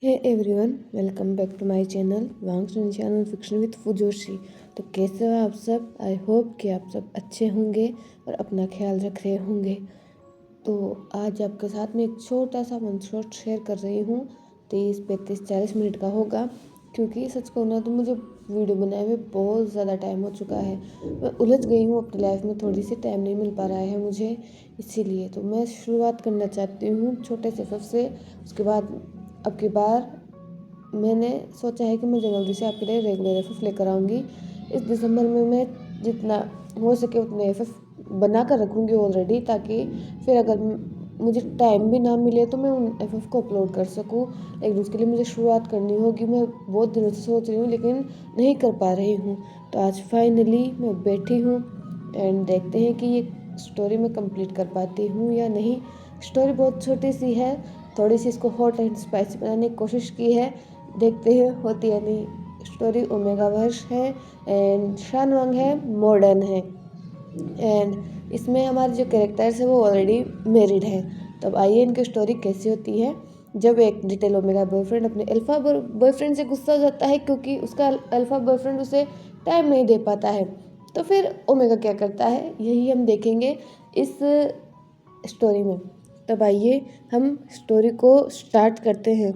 Hey everyone, welcome back to my channel Wang's channel fiction with fujoshi. तो कैसे हो आप सब? आई होप कि आप सब अच्छे होंगे और अपना ख्याल रख रहे होंगे। तो आज आपके साथ में एक छोटा सा वन शॉट शेयर कर रही हूँ। 30-35-40 मिनट का होगा, क्योंकि सच कहूँ ना तो मुझे वीडियो बनाए हुए बहुत ज़्यादा टाइम हो चुका है। मैं उलझ गई हूँ अपनी लाइफ में, थोड़ी सी टाइम नहीं मिल पा रहा है मुझे, इसीलिए तो मैं शुरुआत करना चाहती हूँ छोटे से एफर्ट से। उसके बाद अब की बार मैंने सोचा है कि मैं जल्दी से आपके लिए रेगुलर एफएफ लेकर आऊँगी। इस दिसंबर में मैं जितना हो सके उतने एफएफ बना कर रखूँगी ऑलरेडी, ताकि फिर अगर मुझे टाइम भी ना मिले तो मैं उन एफएफ को अपलोड कर सकूँ। लेकिन उसके लिए मुझे शुरुआत करनी होगी। मैं बहुत दिनों से सोच रही हूँ लेकिन नहीं कर पा रही हूँ। तो आज फाइनली मैं बैठी हूँ एंड देखते हैं कि ये स्टोरी मैं कंप्लीट कर पाती हूँ या नहीं। स्टोरी बहुत छोटी सी है, थोड़ी सी इसको हॉट एंड स्पाइसी बनाने की कोशिश की है, देखते हैं होती है नहीं। स्टोरी ओमेगा वर्ष है एंड शानवांग है, मॉडर्न है एंड इसमें हमारे जो कैरेक्टर्स है वो ऑलरेडी मैरिड है। तो अब आइए इनकी स्टोरी कैसी होती है। जब एक डिटेल ओमेगा बॉयफ्रेंड अपने अल्फा बॉयफ्रेंड से गुस्सा हो जाता है क्योंकि उसका अल्फा बॉयफ्रेंड उसे टाइम नहीं दे पाता है, तो फिर ओमेगा क्या करता है यही हम देखेंगे इस स्टोरी में। तब आइए हम स्टोरी को स्टार्ट करते हैं।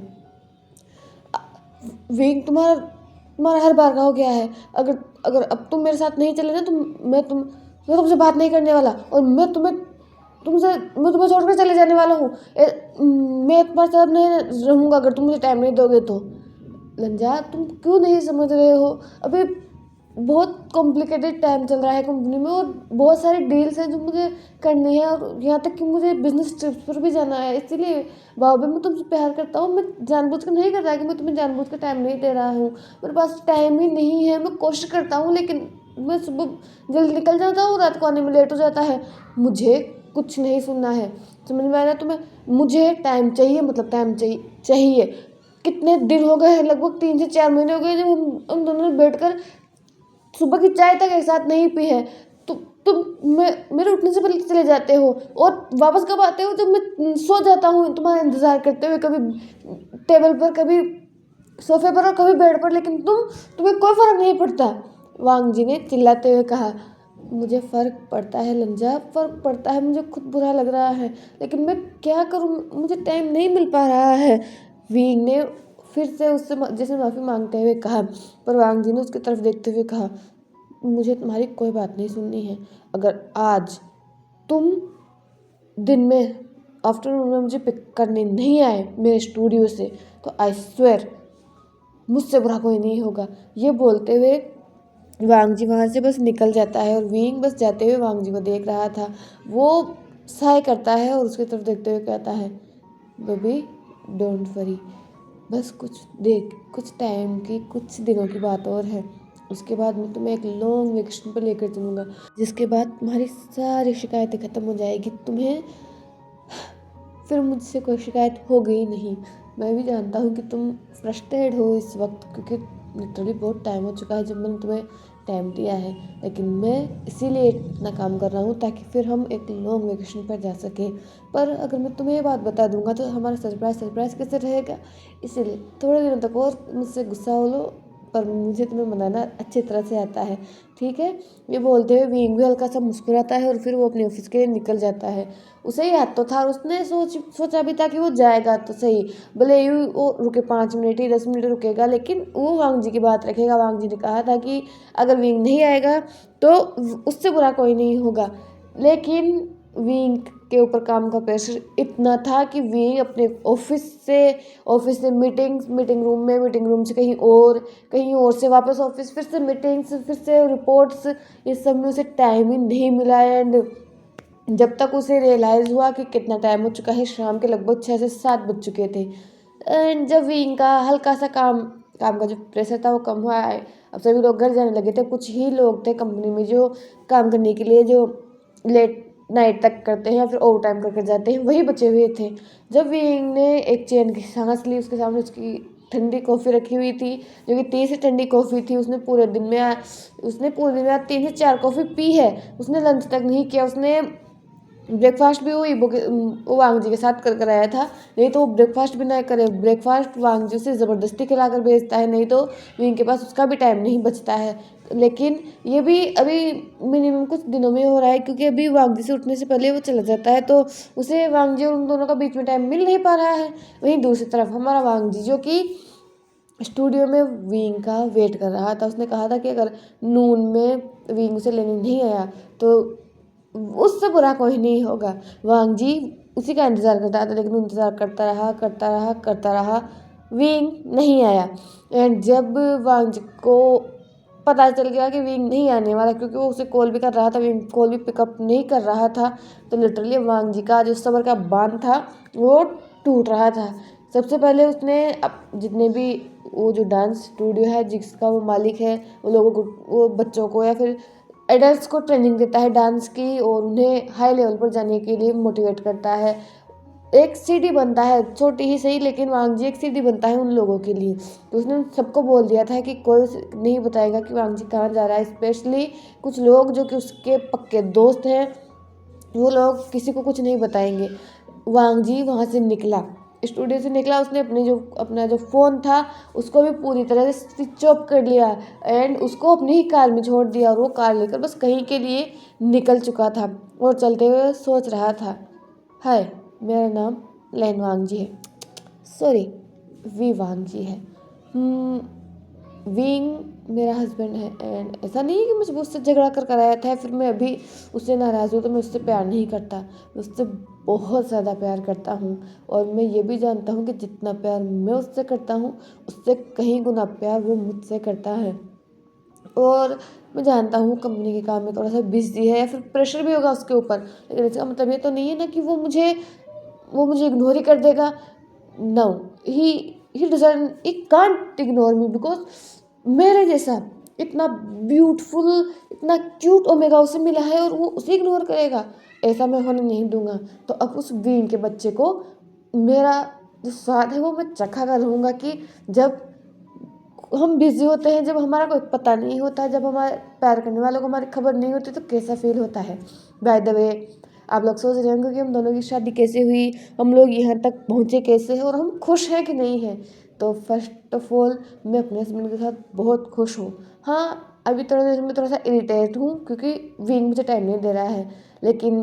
विंग, तुम्हारा तुम्हारा हर बार का हो गया है। अगर अगर अब तुम मेरे साथ नहीं चले ना तो मैं तुमसे बात नहीं करने वाला, और मैं तुम्हें छोड़कर चले जाने वाला हूँ। मैं तुम्हारे साथ नहीं रहूँगा अगर तुम मुझे टाइम नहीं दोगे तो। लंजा, तुम क्यों नहीं समझ रहे हो? अभी बहुत कॉम्प्लिकेटेड टाइम चल रहा है कंपनी में, और बहुत सारी डील्स हैं जो मुझे करनी है, और यहाँ तक कि मुझे बिजनेस ट्रिप्स पर भी जाना है। इसीलिए बाबू, मैं तुमसे प्यार करता हूँ। मैं जानबूझ कर नहीं कर रहा कि मैं तुम्हें जानबूझ कर टाइम नहीं दे रहा हूँ। मेरे पास टाइम ही नहीं है। मैं कोशिश करता हूँ लेकिन मैं सुबह जल्दी निकल जाता हूँ, रात को आने में लेट हो जाता है। मुझे कुछ नहीं सुनना है, समझ में आ रहा है तुम्हें? मुझे टाइम चाहिए, मतलब टाइम चाहिए। कितने दिन हो गए हैं, लगभग 3 से 4 महीने हो गए जब हम दोनों ने बैठकर सुबह की चाय तक एक साथ नहीं पी है। तो तुम मेरे उठने से पहले चले जाते हो, और वापस कब आते हो? जब मैं सो जाता हूँ तुम्हारा इंतज़ार करते हुए, कभी टेबल पर, कभी सोफे पर और कभी बेड पर, लेकिन तुम्हें कोई फ़र्क नहीं पड़ता। वांग जी ने चिल्लाते हुए कहा। मुझे फ़र्क पड़ता है लंजा, फ़र्क पड़ता है। मुझे खुद बुरा लग रहा है लेकिन मैं क्या करूँ, मुझे टाइम नहीं मिल पा रहा है। वींग ने फिर से उससे जैसे माफ़ी मांगते हुए कहा, पर वांग जी ने उसकी तरफ देखते हुए कहा, मुझे तुम्हारी कोई बात नहीं सुननी है। अगर आज तुम दिन में आफ्टरनून में मुझे पिक करने नहीं आए मेरे स्टूडियो से, तो आई स्वेयर मुझसे बुरा कोई नहीं होगा। ये बोलते हुए वांग जी वहाँ से बस निकल जाता है, और वींग बस जाते हुए वांग जी को देख रहा था। वो साय करता है और उसकी तरफ देखते हुए कहता है, बेबी डोंट वरी, बस कुछ टाइम की, कुछ दिनों की बात और है। उसके बाद मैं तुम्हें एक लॉन्ग वेकेशन पर लेकर चलूँगा, जिसके बाद तुम्हारी सारी शिकायतें ख़त्म हो जाएगी। तुम्हें फिर मुझसे कोई शिकायत होगी ही नहीं। मैं भी जानता हूँ कि तुम फ्रस्ट्रेटेड हो इस वक्त, क्योंकि लिटरली बहुत टाइम हो चुका है जब मैंने तुम्हें टाइम दिया है, लेकिन मैं इसीलिए इतना काम कर रहा हूँ ताकि फिर हम एक लॉन्ग वेकेशन पर जा सकें। पर अगर मैं तुम्हें ये बात बता दूंगा तो हमारा सरप्राइज कैसे रहेगा? इसीलिए थोड़े दिनों तक और मुझसे गुस्सा हो लो, पर मुझे तुम्हें मनाना अच्छी तरह से आता है, ठीक है? ये बोलते हुए विंग भी हल्का सा मुस्कुराता है और फिर वो अपने ऑफिस के लिए निकल जाता है। उसे याद तो था, उसने सोचा भी था कि वो जाएगा तो सही, भले ही वो रुके 5 मिनट ही, 10 मिनट रुकेगा, लेकिन वो वांग जी की बात रखेगा। वांग जी ने कहा था कि अगर विंग नहीं आएगा तो उससे बुरा कोई नहीं होगा। लेकिन विंग के ऊपर काम का प्रेशर इतना था कि विंग अपने ऑफिस से मीटिंग रूम से कहीं और से वापस ऑफिस, फिर से मीटिंग्स, फिर से रिपोर्ट्स, इस सब में उसे टाइम ही नहीं मिला। एंड जब तक उसे रियलाइज़ हुआ कि कितना टाइम हो चुका है, शाम के लगभग 6 से 7 बज चुके थे। एंड जब भी इनका हल्का सा काम का जो प्रेशर था वो कम हुआ है, अब सभी लोग घर जाने लगे थे। कुछ ही लोग थे कंपनी में जो काम करने के लिए, जो लेट नाइट तक करते हैं या फिर ओवर टाइम करके जाते हैं, वही बचे हुए थे। जब विंग ने एक चैन की सांस ली, उसके सामने उसकी ठंडी कॉफ़ी रखी हुई थी, जो कि 30 से ठंडी कॉफ़ी थी। उसने पूरे दिन में 3 से 4 कॉफ़ी पी है। उसने लंच तक नहीं किया। उसने ब्रेकफास्ट भी वो वांग जी के साथ कर कर आया था। नहीं तो वो ब्रेकफास्ट भी ना करे, ब्रेकफास्ट वांग जी से ज़बरदस्ती खिला कर भेजता है, नहीं तो विंग के पास उसका भी टाइम नहीं बचता है। लेकिन ये भी अभी मिनिमम कुछ दिनों में हो रहा है, क्योंकि अभी वांग जी से उठने से पहले वो चला जाता है, तो उसे वांग जी और उन दोनों का बीच में टाइम मिल नहीं पा रहा है। वहीं दूसरी तरफ हमारा वांग जी जो कि स्टूडियो में विंग का वेट कर रहा था, उसने कहा था कि अगर नून में विंग उसे लेने नहीं आया तो उससे बुरा कोई नहीं होगा। वांग जी उसी का इंतज़ार करता था, लेकिन इंतज़ार करता रहा करता रहा करता रहा, विंग नहीं आया। एंड जब वांग जी को पता चल गया कि विंग नहीं आने वाला, क्योंकि वो उसे कॉल भी कर रहा था, विंग कॉल भी पिकअप नहीं कर रहा था, तो लिटरली वांग जी का जो सब्र का बांध था वो टूट रहा था। सबसे पहले उसने जितने भी वो जो डांस स्टूडियो है जिसका वो मालिक है, वो लोगों को, वो बच्चों को या फिर एडल्ट्स को ट्रेनिंग देता है डांस की, और उन्हें हाई लेवल पर जाने के लिए मोटिवेट करता है। एक सीढ़ी बनता है, छोटी ही सही, लेकिन वांग जी एक सीढ़ी बनता है उन लोगों के लिए। तो उसने सबको बोल दिया था कि कोई नहीं बताएगा कि वांग जी कहाँ जा रहा है, स्पेशली कुछ लोग जो कि उसके पक्के दोस्त हैं, वो लोग किसी को कुछ नहीं बताएंगे। वांग जी वहाँ से निकला, स्टूडियो से निकला, उसने अपना जो फ़ोन था उसको भी पूरी तरह से स्विच ऑफ कर लिया, एंड उसको अपनी ही कार में छोड़ दिया, और वो कार लेकर बस कहीं के लिए निकल चुका था, और चलते हुए सोच रहा था, हाय मेरा नाम लेन वांग जी है, सॉरी वी वांग जी है। विंग मेरा हस्बैंड है, एंड ऐसा नहीं है कि मुझे उससे झगड़ा कर कराया था, फिर मैं अभी उससे नाराज़ हूँ तो मैं उससे प्यार नहीं करता, मैं उससे बहुत ज़्यादा प्यार करता हूँ। और मैं ये भी जानता हूँ कि जितना प्यार मैं उससे करता हूँ उससे कहीं गुना प्यार वो मुझसे करता है। और मैं जानता हूँ कंपनी के काम में थोड़ा सा बिजी है या फिर प्रेशर भी होगा उसके ऊपर, लेकिन इसका मतलब ये तो नहीं है ना कि वो मुझे इग्नोर ही कर देगा। No, he he can't ignore me, because मेरे जैसा इतना ब्यूटीफुल, इतना क्यूट ओमेगा उसे मिला है और वो उसे इग्नोर करेगा, ऐसा मैं होने नहीं दूंगा। तो अब उस वीन के बच्चे को मेरा जो स्वाद है वो मैं चखा कर रहूँगा कि जब हम बिजी होते हैं, जब हमारा कोई पता नहीं होता, जब हमारे प्यार करने वालों को हमारी खबर नहीं होती, तो कैसा फील होता है। बाय द वे, आप लोग सोच रहे होंगे कि हम दोनों की शादी कैसे हुई, हम लोग यहाँ तक पहुँचे कैसे हैं और हम खुश हैं कि नहीं हैं। तो फर्स्ट ऑफ ऑल मैं अपने हस्बैंड के साथ बहुत खुश हूँ। हाँ, अभी थोड़ी देर में थोड़ा सा इरिटेट हूँ क्योंकि विंग मुझे टाइम नहीं दे रहा है, लेकिन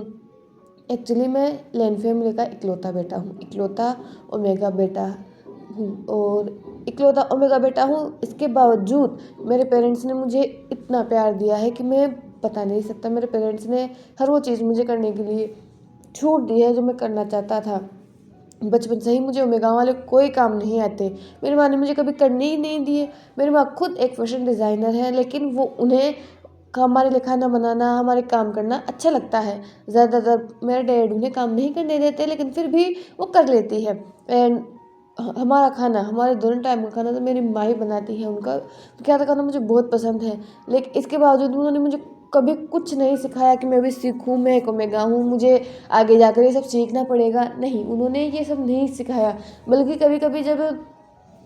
एक्चुअली मैं लैन फैमिली का इकलौता बेटा हूँ, इकलौता ओमेगा बेटा हूँ, और इकलौता ओमेगा बेटा हूँ। इसके बावजूद मेरे पेरेंट्स ने मुझे इतना प्यार दिया है कि मैं बता नहीं सकता। मेरे पेरेंट्स ने हर वो चीज़ मुझे करने के लिए छूट दी है जो मैं करना चाहता था। बचपन से ही मुझे ओमेगा वाले कोई काम नहीं आते, मेरी माँ ने मुझे कभी करने ही नहीं दिए। मेरी माँ खुद एक फैशन डिज़ाइनर है, लेकिन वो उन्हें हमारे लिए खाना बनाना, हमारे काम करना अच्छा लगता है। ज़्यादातर मेरे डैड उन्हें काम नहीं करने देते, लेकिन फिर भी वो कर लेती है। एंड हमारा खाना, हमारे दोनों टाइम का खाना तो मेरी माँ ही बनाती है। उनका क्या था खाना मुझे बहुत पसंद है, लेकिन इसके बावजूद उन्होंने मुझे कभी कुछ नहीं सिखाया कि मैं भी सीखूँ, मैं एक ओमेगा हूँ, मुझे आगे जाकर ये सब सीखना पड़ेगा। नहीं, उन्होंने ये सब नहीं सिखाया। बल्कि कभी कभी जब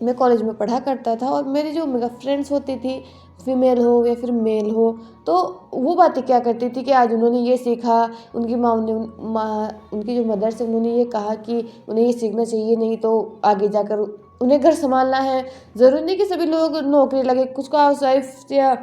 मैं कॉलेज में पढ़ा करता था और मेरी जो मेरा फ्रेंड्स होती थी, फीमेल हो या फिर मेल हो, तो वो बातें क्या करती थी कि आज उन्होंने ये सीखा, उनकी उनकी जो मदर से उन्होंने ये कहा कि उन्हें ये सीखना चाहिए, नहीं तो आगे जाकर उन्हें घर संभालना है। ज़रूरी नहीं कि सभी लोग नौकरी लगे, कुछ को हाउस वाइफ या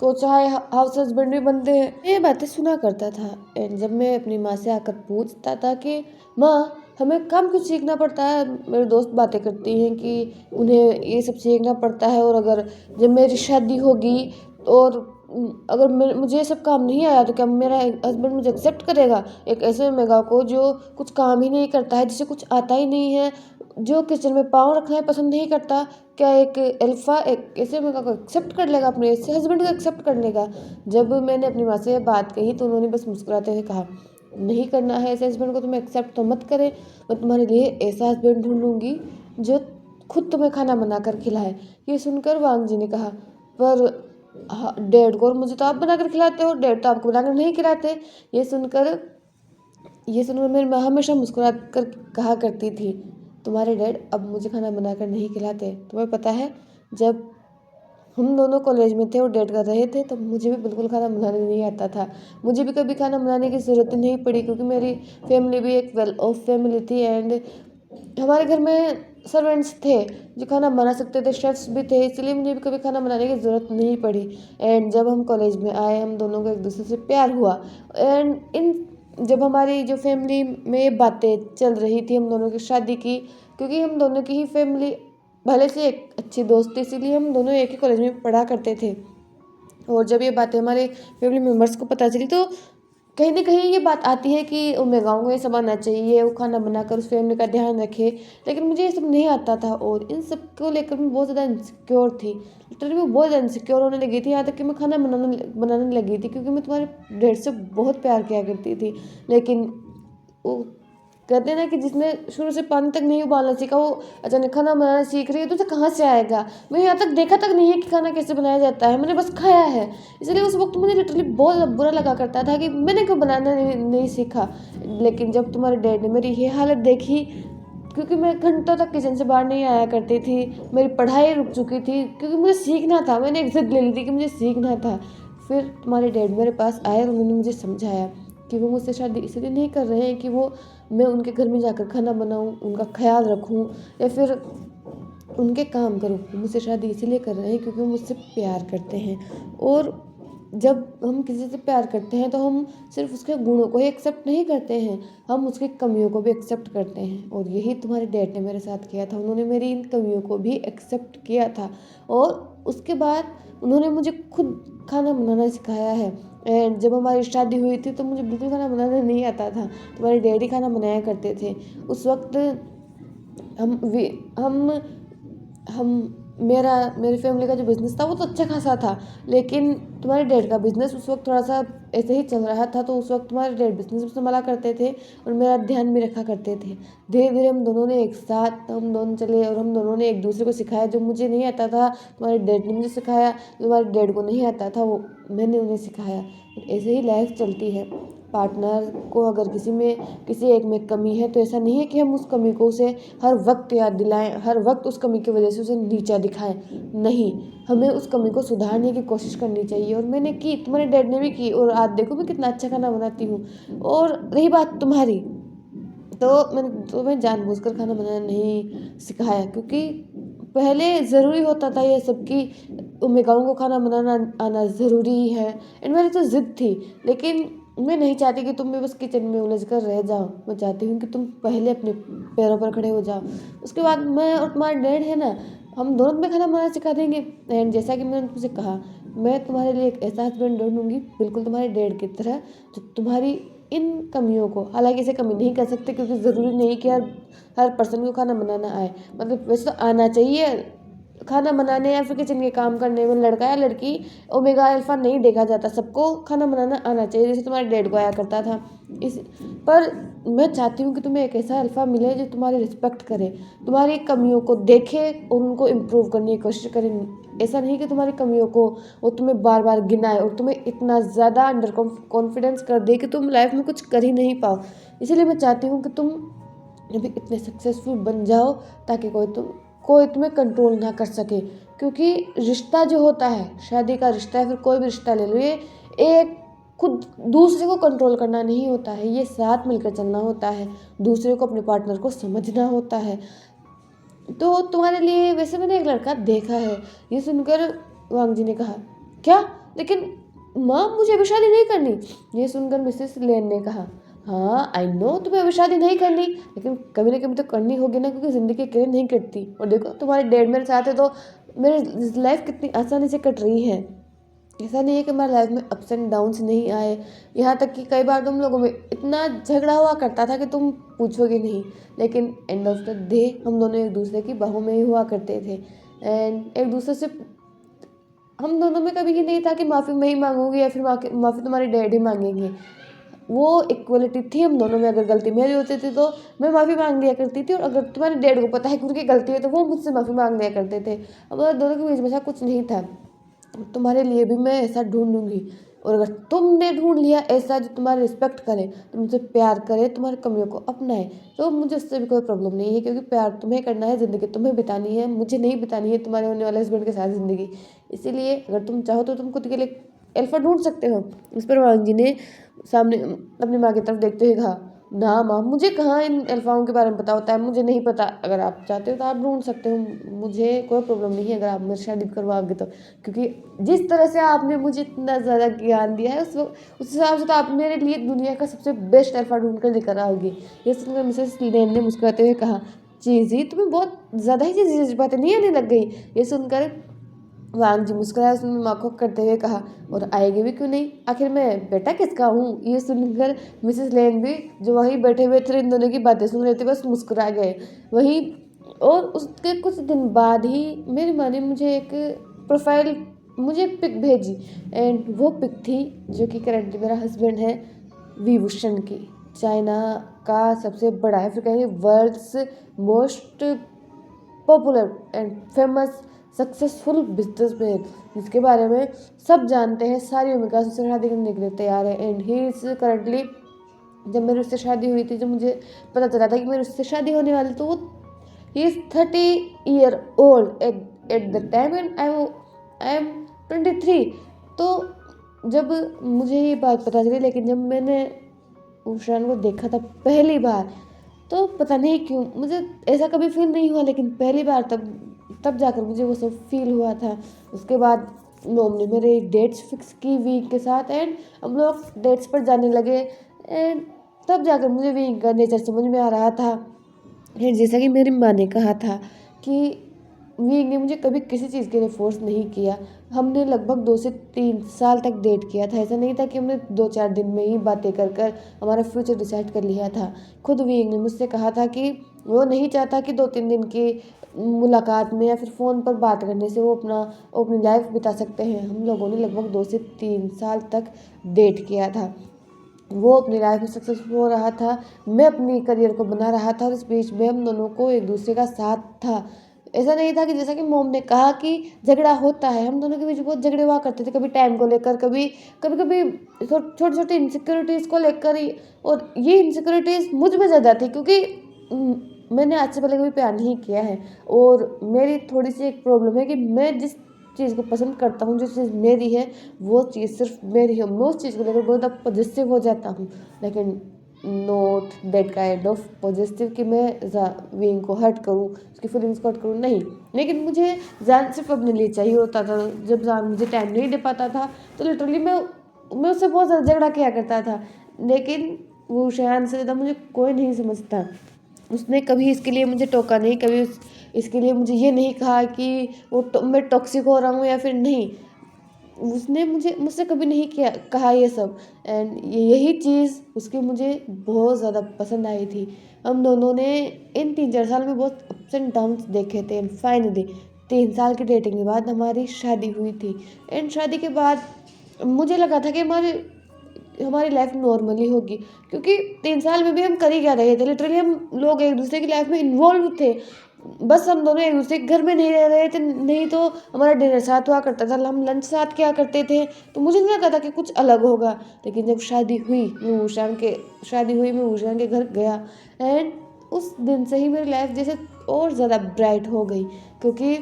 को चाहे हाउस हस्बैंड भी बनते हैं। ये बातें सुना करता था, एंड जब मैं अपनी माँ से आकर पूछता था कि माँ हमें काम क्यों सीखना पड़ता है, मेरे दोस्त बातें करती हैं कि उन्हें ये सब सीखना पड़ता है, और अगर जब मेरी शादी होगी और अगर मुझे ये सब काम नहीं आया तो क्या मेरा हस्बैंड मुझे एक्सेप्ट करेगा, एक ऐसे मेगा को जो कुछ काम ही नहीं करता है, जिसे कुछ आता ही नहीं है, जो किचन में पाँव रखना है पसंद नहीं करता, क्या एक अल्फ़ा एक ऐसे मेगा को एक्सेप्ट कर लेगा, अपने ऐसे हस्बैंड को एक्सेप्ट कर लेगा। जब मैंने अपनी माँ से बात कही तो उन्होंने बस मुस्कुराते हुए कहा, नहीं करना है ऐसे हस्बैंड को तुम्हें एक्सेप्ट तो मत करे, मैं तुम्हारे लिए ऐसा हस्बैंड ढूंढूंगी जो खुद तुम्हें खाना बना कर खिलाए। ये सुनकर वांग जी ने कहा, पर डैड को और मुझे तो आप बनाकर खिलाते हो, डैड तो आपको बनाकर नहीं खिलाते। ये सुनकर मेरी माँ हमेशा मुस्कुरा कर कहा करती थी, तुम्हारे डैड अब मुझे खाना बनाकर नहीं खिलाते। तुम्हें पता है, जब हम दोनों कॉलेज में थे और डेट कर रहे थे, तो मुझे भी बिल्कुल खाना बनाने नहीं आता था। मुझे भी कभी खाना बनाने की ज़रूरत नहीं पड़ी, क्योंकि मेरी फैमिली भी एक वेल ऑफ फैमिली थी एंड हमारे घर में सर्वेंट्स थे जो खाना बना सकते थे, शेफ्स भी थे, इसलिए मुझे भी कभी खाना बनाने की ज़रूरत नहीं पड़ी। एंड जब हम कॉलेज में आए, हम दोनों को एक दूसरे से प्यार हुआ एंड जब हमारी जो फैमिली में ये बातें चल रही थी हम दोनों की शादी की, क्योंकि हम दोनों की ही फैमिली भले से एक अच्छी दोस्त थी, इसीलिए हम दोनों एक ही कॉलेज में पढ़ा करते थे। और जब ये बातें हमारे फैमिली मेम्बर्स को पता चली, तो कहीं ना कहीं ये बात आती है कि गाँव को ये सब आना चाहिए, वो खाना बनाकर उस फैमिली का ध्यान रखे। लेकिन मुझे ये सब नहीं आता था और इन सब को लेकर मैं बहुत ज़्यादा इनसिक्योर थी। लिटरली मैं बहुत ज़्यादा इनसिक्योर होने लगी थी, यहाँ तक कि मैं खाना बनाने लगी थी, क्योंकि मैं तुम्हारे डैड से बहुत प्यार किया करती थी। लेकिन वो कहते हैं ना कि जिसने शुरू से पानी तक नहीं उबालना सीखा, वो अचानक खाना बनाना सीख रही है, तो उसे कहाँ से आएगा। मैंने यहाँ तक देखा तक नहीं है कि खाना कैसे बनाया जाता है, मैंने बस खाया है। इसलिए उस वक्त मुझे लिटरली बहुत बुरा लगा करता था कि मैंने क्यों बनाना नहीं सीखा। लेकिन जब तुम्हारे डैड ने मेरी ये हालत देखी, क्योंकि मैं घंटों तक किचन से बाहर नहीं आया करती थी, मेरी पढ़ाई रुक चुकी थी, क्योंकि मुझे सीखना था, मैंने एक जिद ले ली थी कि मुझे सीखना था। फिर तुम्हारे डैड मेरे पास आए और उन्होंने मुझे समझाया कि वो मुझसे शादी इसलिए नहीं कर रहे हैं कि वो मैं उनके घर में जाकर खाना बनाऊं, उनका ख्याल रखूं या फिर उनके काम करूं। मुझसे शादी इसीलिए कर रहे हैं क्योंकि वो मुझसे प्यार करते हैं। और जब हम किसी से प्यार करते हैं तो हम सिर्फ उसके गुणों को ही एक्सेप्ट नहीं करते हैं, हम उसकी कमियों को भी एक्सेप्ट करते हैं। और यही तुम्हारे डैड ने मेरे साथ किया था, उन्होंने मेरी इन कमियों को भी एक्सेप्ट किया था। और उसके बाद उन्होंने मुझे खुद खाना बनाना सिखाया है। एंड जब हमारी शादी हुई थी तो मुझे बिल्कुल खाना बनाना नहीं आता था, तुम्हारे डैडी खाना बनाया करते थे। उस वक्त हम वे हम मेरी फैमिली का जो बिज़नेस था वो तो अच्छा खासा था, लेकिन तुम्हारे डैड का बिज़नेस उस वक्त थोड़ा सा ऐसे ही चल रहा था। तो उस वक्त तुम्हारे डैड बिज़नेस भी संभाला करते थे और मेरा ध्यान भी रखा करते थे। धीरे धीरे हम दोनों ने एक साथ हम दोनों चले और हम दोनों ने एक दूसरे को सिखाया। जो मुझे नहीं आता था तुम्हारे डैड ने मुझे सिखाया, जो तुम्हारे डैड को नहीं आता था वो मैंने उन्हें सिखाया। ऐसे ही लाइफ चलती है। पार्टनर को अगर किसी एक में कमी है, तो ऐसा नहीं है कि हम उस कमी को उसे हर वक्त याद दिलाएं, हर वक्त उस कमी की वजह से उसे नीचा दिखाएं। नहीं, हमें उस कमी को सुधारने की कोशिश करनी चाहिए। और मैंने की, तुम्हारे डैड ने भी की, और आज देखो मैं कितना अच्छा खाना बनाती हूँ। और रही बात तुम्हारी, तो मैंने तुम्हें जानबूझकर खाना बनाना नहीं सिखाया, क्योंकि पहले ज़रूरी होता था ये सब कि मेघाओं को खाना बनाना आना ज़रूरी है। एंड मेरी तो ज़िद थी, लेकिन मैं नहीं चाहती कि तुम भी बस किचन में उलझ कर रह जाओ। मैं चाहती हूँ कि तुम पहले अपने पैरों पर खड़े हो जाओ, उसके बाद मैं और तुम्हारा डैड है ना, हम दोनों तुम्हें खाना बनाना सिखा देंगे। एंड जैसा कि मैंने तुमसे कहा, मैं तुम्हारे लिए एक ऐसा हस्बैंड ढूंढूंगी बिल्कुल तुम्हारे डैड की तरह, जो तुम्हारी इन कमियों को, हालांकि इसे कमी नहीं कर सकते क्योंकि ज़रूरी नहीं कि हर पर्सन को खाना बनाना आए। मतलब वैसे तो आना चाहिए खाना बनाने या फिर किचन के काम करने में। लड़का या लड़की ओमेगा अल्फा नहीं देखा जाता, सबको खाना बनाना आना चाहिए, जैसे तुम्हारे डैड को आया करता था। इस पर मैं चाहती हूँ कि तुम्हें एक ऐसा अल्फा मिले जो तुम्हारी रिस्पेक्ट करे, तुम्हारी कमियों को देखे और उनको इम्प्रूव करने की कोशिश करे। ऐसा नहीं कि तुम्हारी कमियों को वो तुम्हें बार बार गिनाए और तुम्हें इतना ज़्यादा अंडर कॉन्फिडेंस कर दे कि तुम लाइफ में कुछ कर ही नहीं पाओ। इसीलिए मैं चाहती हूँ कि तुम अभी इतने सक्सेसफुल बन जाओ ताकि कोई तुम्हें कंट्रोल ना कर सके। क्योंकि रिश्ता जो होता है, शादी का रिश्ता है, फिर कोई भी रिश्ता ले लो, ये एक खुद दूसरे को कंट्रोल करना नहीं होता है, ये साथ मिलकर चलना होता है, दूसरे को अपने पार्टनर को समझना होता है। तो तुम्हारे लिए वैसे मैंने एक लड़का देखा है। ये सुनकर वांग जी ने कहा, क्या? लेकिन माँ मुझे अभी शादी नहीं करनी। ये सुनकर मिसेस लेन ने कहा, हाँ आई नो तुम्हें अभी शादी नहीं करनी, लेकिन कभी ना कभी तो करनी होगी ना, क्योंकि ज़िंदगी कभी नहीं कटती। और देखो तुम्हारे डैड मेरे साथ है तो मेरी लाइफ कितनी आसानी से कट रही है। ऐसा नहीं है कि हमारी लाइफ में अप्स एंड डाउन्स नहीं आए, यहाँ तक कि कई बार तुम लोगों में इतना झगड़ा हुआ करता था कि तुम पूछोगे नहीं। लेकिन एंड ऑफ द डे हम दोनों एक दूसरे की बाहों में ही हुआ करते थे। एंड एक दूसरे से हम दोनों में कभी ये नहीं था कि माफ़ी मैं ही मांगूंगी या फिर माफ़ी तुम्हारे डैड ही मांगेंगे। वो इक्वलिटी थी हम दोनों में। अगर गलती मेरी होती थी तो मैं माफ़ी मांग लिया करती थी, और अगर तुम्हारे डैड को पता है कि उनकी गलती है तो वो मुझसे माफ़ी मांग लिया करते थे। हमारे दोनों के बीच में ऐसा कुछ नहीं था। तुम्हारे लिए भी मैं ऐसा ढूंढूंगी और अगर तुमने ढूंढ लिया ऐसा जो तुम्हारी रिस्पेक्ट करे, तुमसे प्यार करे, तुम्हारी कमियों को अपनाए, तो मुझे उससे भी कोई प्रॉब्लम नहीं है, क्योंकि प्यार तुम्हें करना है, ज़िंदगी तुम्हें बितानी है, मुझे नहीं बितानी है तुम्हारे होने वाले हस्बैंड के साथ ज़िंदगी। इसीलिए अगर तुम चाहो तो तुम खुद के लिए अल्फा ढूंढ सकते हो। इस पर वांग जी ने सामने अपनी माँ की तरफ देखते हुए कहा, ना माँ, मुझे कहाँ इन अल्फाओं के बारे में पता होता है, मुझे नहीं पता। अगर आप चाहते हो तो आप ढूंढ सकते हो, मुझे कोई प्रॉब्लम नहीं है अगर आप मेरी शादी करवाओगे तो, क्योंकि जिस तरह से आपने मुझे इतना ज़्यादा ज्ञान दिया है उस हिसाब से तो आप मेरे लिए दुनिया का सबसे बेस्ट अल्फा ढूंढ कर लेकर आओगे। ये सुनकर मिसेस लेन ने मुस्कुराते हुए कहा, चीज़ी तुम्हें बहुत ज़्यादा ही चीज़ी बातें नहीं आने लग गई। ये सुनकर वांग जी मुस्कुराए, उसने माखो करते हुए कहा, और आएगी भी क्यों नहीं, आखिर मैं बेटा किसका हूँ। ये सुनकर मिसेस लेन भी, जो वहीं बैठे हुए थे इन दोनों की बातें सुन रहे थे, बस मुस्कुरा गए वहीं। और उसके कुछ दिन बाद ही मेरी माँ ने मुझे एक प्रोफाइल, मुझे एक पिक भेजी, एंड वो पिक थी जो कि करंटली मेरा हस्बैंड है, विभूषण की, चाइना का सबसे बड़ा है, फिर कहेंगे world's most popular and famous successful businessman, जिसके बारे में सब जानते हैं, सारी उम्मीद उससे शादी करने के लिए तैयार है। एंड ही इज करंटली, जब मेरी उससे शादी हुई थी, जब मुझे पता चला था कि मेरी उससे शादी होने वाली, तो वो he is 30 year old at the time, and I am 23। तो जब मुझे ये बात पता चली, लेकिन जब मैंने उषान को देखा था पहली बार, तो पता नहीं क्यों मुझे ऐसा कभी फील नहीं हुआ, लेकिन पहली बार तब जाकर मुझे वो सब फील हुआ था। उसके बाद नोम ने मेरे डेट्स फिक्स की वीक के साथ, एंड हम लोग डेट्स पर जाने लगे, एंड तब जाकर मुझे वीक का नेचर समझ में आ रहा था। एंड जैसा कि मेरी माँ ने कहा था कि वीक ने मुझे कभी किसी चीज़ के लिए फोर्स नहीं किया। हमने लगभग 2 से 3 साल तक डेट किया था, ऐसा नहीं था कि हमने 2-4 दिन में ही बातें कर कर हमारा फ्यूचर डिसाइड कर लिया था। खुद वीक ने मुझसे कहा था कि वो नहीं चाहता कि 2-3 दिन की मुलाकात में या फिर फ़ोन पर बात करने से वो अपनी लाइफ बिता सकते हैं। हम लोगों ने लगभग 2 से 3 साल तक डेट किया था। वो अपनी लाइफ में सक्सेसफुल हो रहा था, मैं अपनी करियर को बना रहा था, और इस बीच में हम दोनों को एक दूसरे का साथ था। ऐसा नहीं था कि जैसा कि मोम ने कहा कि झगड़ा होता है, हम दोनों के बीच बहुत झगड़े हुआ करते थे, कभी टाइम को लेकर, कभी कभी छोटी छोटी इनसिक्योरिटीज़ को लेकर ही। और ये इनसिक्योरिटीज़ मुझ में ज़्यादा थी, क्योंकि मैंने आज से पहले कभी प्यार नहीं किया है, और मेरी थोड़ी सी एक प्रॉब्लम है कि मैं जिस चीज़ को पसंद करता हूँ, जो चीज़ मेरी है, वो चीज़ सिर्फ मेरी है, मैं उस चीज़ को लेकर बहुत ज़्यादा पॉजिटिव हो जाता हूँ। लेकिन not that kind of positive कि मैं विंग को हर्ट करूँ, उसकी फीलिंग्स को हर्ट करूँ, नहीं। लेकिन मुझे जान सिर्फ अपने लिए चाहिए होता था। जब जान मुझे टाइम नहीं दे पाता था, तो लिटरली मैं उससे बहुत ज़्यादा झगड़ा किया करता था। लेकिन वो शायद से ज़्यादा मुझे कोई नहीं समझता। उसने कभी इसके लिए मुझे टोका नहीं, कभी इसके लिए मुझे ये नहीं कहा कि मैं टॉक्सिक हो रहा हूँ या फिर नहीं। उसने मुझसे कभी नहीं किया कहा ये सब, एंड यही चीज़ उसकी मुझे बहुत ज़्यादा पसंद आई थी। हम दोनों ने इन 3-4 साल में बहुत अप्स एंड डाउन्स देखे थे, एंड फाइनली 3 साल की डेटिंग के बाद हमारी शादी हुई थी। एंड शादी के बाद मुझे लगा था कि हमारी लाइफ नॉर्मली होगी, क्योंकि 3 साल में भी हम कर ही क्या रहे थे, लिटरली हम लोग एक दूसरे की लाइफ में इन्वॉल्व थे। बस हम दोनों एक दूसरे के घर में नहीं रह रहे थे, नहीं तो हमारा डिनर साथ हुआ करता था, हम लंच साथ किया करते थे, तो मुझे नहीं लगा था कि कुछ अलग होगा। लेकिन जब शादी हुई, मैं ऊषान के घर गया, एंड उस दिन से ही मेरी लाइफ जैसे और ज़्यादा ब्राइट हो गई, क्योंकि